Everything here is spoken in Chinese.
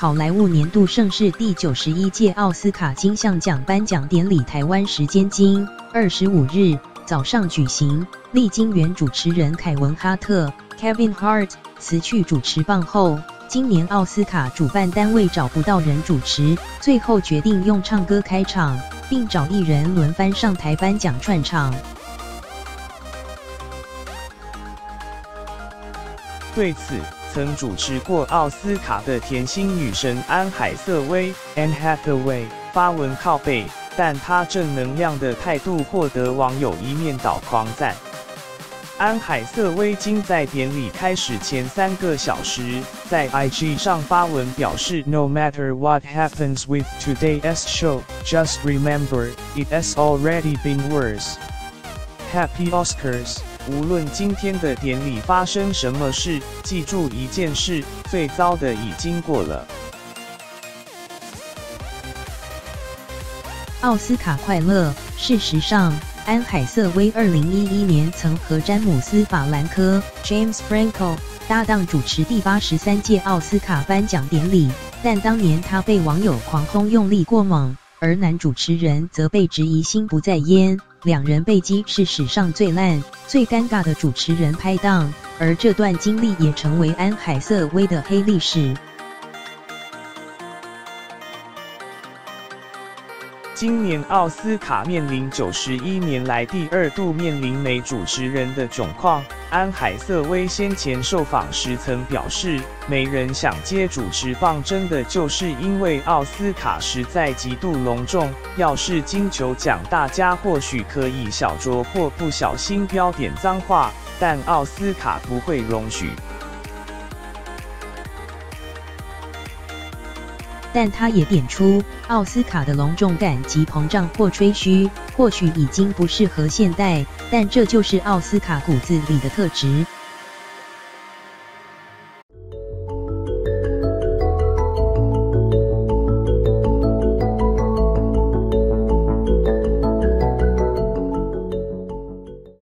好莱坞年度盛事第91届奥斯卡金像奖颁奖典礼台湾时间今25日早上举行，历经原主持人凯文哈特 Kevin Hart 辞去主持棒后，今年奥斯卡主办单位找不到人主持，最后决定用唱歌开场，并找艺人轮番上台颁奖串场。对此，曾主持过奥斯卡的甜心女神安海瑟薇 （Anne Hathaway） 发文靠背，但她正能量的态度获得网友一面倒狂赞。安海瑟薇今在典礼开始前3个小时，在 IG 上发文表示 ：“No matter what happens with today's show, just remember it has already been worse. Happy Oscars！” 无论今天的典礼发生什么事，记住一件事：最糟的已经过了。奥斯卡快乐！事实上，安海瑟薇2011年曾和詹姆斯·法兰科 （James Franco） 搭档主持第83届奥斯卡颁奖典礼，但当年他被网友狂轰用力过猛，而男主持人则被质疑心不在焉。两人被讥是史上最烂、最尴尬的主持人拍档，而这段经历也成为安海瑟薇的黑历史。今年奥斯卡面临91年来第2度面临没主持人的窘况。安海瑟薇先前受访时曾表示，没人想接主持棒，真的就是因为奥斯卡实在极度隆重。要是金球奖，大家或许可以小酌或不小心飙点脏话，但奥斯卡不会容许。但他也点出，奥斯卡的隆重感及膨胀或吹嘘，或许已经不适合现代，但这就是奥斯卡骨子里的特质。